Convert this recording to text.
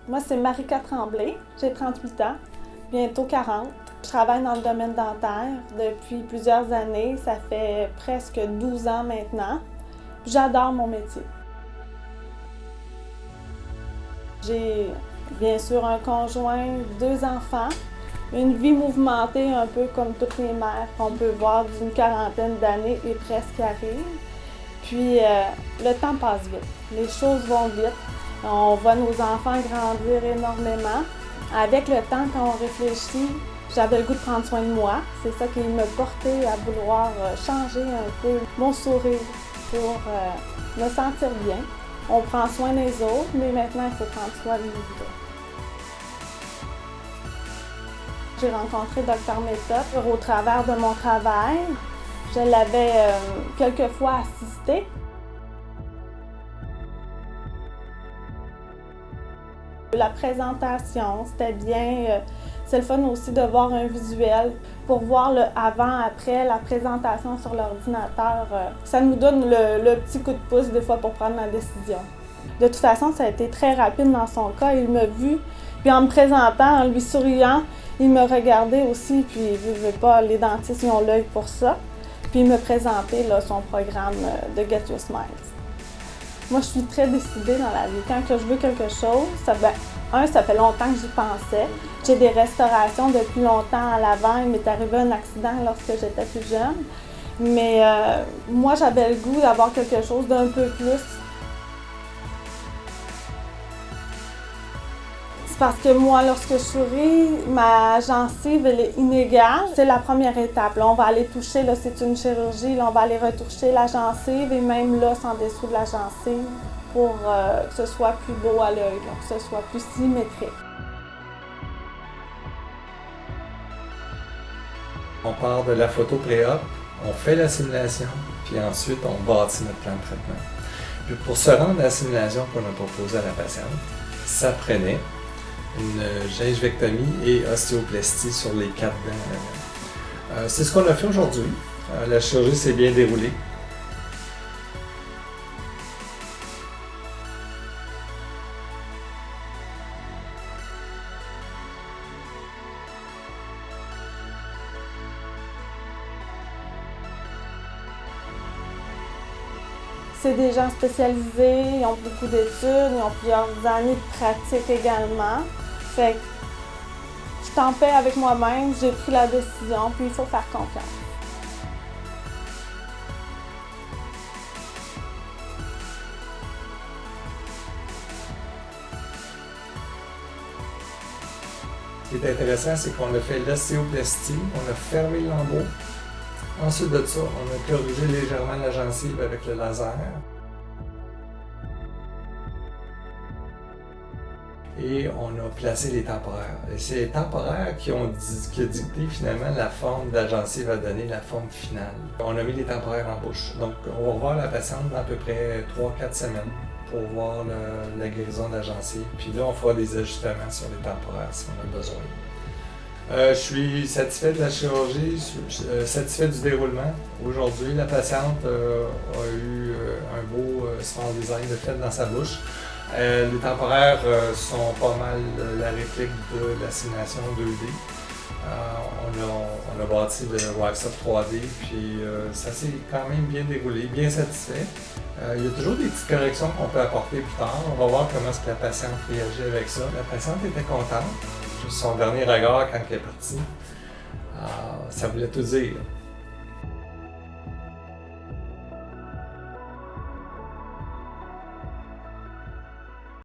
Moi, c'est Marika Tremblay, j'ai 38 ans, bientôt 40. Je travaille dans le domaine dentaire depuis plusieurs années, ça fait presque 12 ans maintenant. J'adore mon métier. J'ai bien sûr un conjoint, 2 enfants, une vie mouvementée un peu comme toutes les mères qu'on peut voir d'une quarantaine d'années et presque arrive. Puis le temps passe vite, les choses vont vite. On voit nos enfants grandir énormément. Avec le temps, quand on réfléchit, j'avais le goût de prendre soin de moi. C'est ça qui me portait à vouloir changer un peu mon sourire pour me sentir bien. On prend soin des autres, mais maintenant, il faut prendre soin de nous. J'ai rencontré Dr Méthode au travers de mon travail. Je l'avais quelques fois assisté. La présentation, c'était bien. C'est le fun aussi de voir un visuel pour voir le avant-après, la présentation sur l'ordinateur. Ça nous donne le petit coup de pouce des fois pour prendre la décision. De toute façon, ça a été très rapide dans son cas. Il m'a vu, puis en me présentant, en lui souriant, il me regardait aussi, puis il ne veut pas, les dentistes ils ont l'œil pour ça. Puis il me présentait là, son programme de Get Your Smiles. Moi, je suis très décidée dans la vie. Quand je veux quelque chose, ça fait longtemps que j'y pensais. J'ai des restaurations depuis longtemps à l'avant. Il m'est arrivé un accident lorsque j'étais plus jeune. Mais moi, j'avais le goût d'avoir quelque chose d'un peu plus. C'est parce que moi, lorsque je souris, ma gencive elle est inégale. C'est la première étape. Là, on va aller toucher, là, c'est une chirurgie, là, on va aller retoucher la gencive et même l'os en dessous de la gencive pour que ce soit plus beau à l'œil, que ce soit plus symétrique. On part de la photo pré-op, on fait la simulation, puis ensuite on bâtit notre plan de traitement. Puis pour se rendre à la simulation qu'on a proposée à la patiente, ça prenait une gingivectomie et ostéoplastie sur les 4 dents. C'est ce qu'on a fait aujourd'hui. La chirurgie s'est bien déroulée. C'est des gens spécialisés, ils ont beaucoup d'études, ils ont plusieurs années de pratique également. Fait que je suis en paix avec moi-même, j'ai pris la décision, puis il faut faire confiance. Ce qui est intéressant, c'est qu'on a fait l'ostéoplastie, on a fermé le lambeau. Ensuite de ça, on a corrigé légèrement la gencive avec le laser. Et on a placé les temporaires. Et c'est les temporaires qui ont dicté finalement la forme de la gencive à donner la forme finale. On a mis les temporaires en bouche. Donc on va revoir la patiente dans à peu près 3-4 semaines pour voir la guérison de la gencive. Puis là, on fera des ajustements sur les temporaires si on a besoin. Je suis satisfait de la chirurgie, satisfait du déroulement. Aujourd'hui, la patiente a eu un beau small design de fait dans sa bouche. Les temporaires sont pas mal la réplique de la simulation 2D. On a bâti le WaxUp 3D, puis ça s'est quand même bien déroulé, bien satisfait. Il y a toujours des petites corrections qu'on peut apporter plus tard. On va voir comment est-ce que la patiente réagit avec ça. La patiente était contente. Juste son dernier regard quand elle est partie, ça voulait tout dire.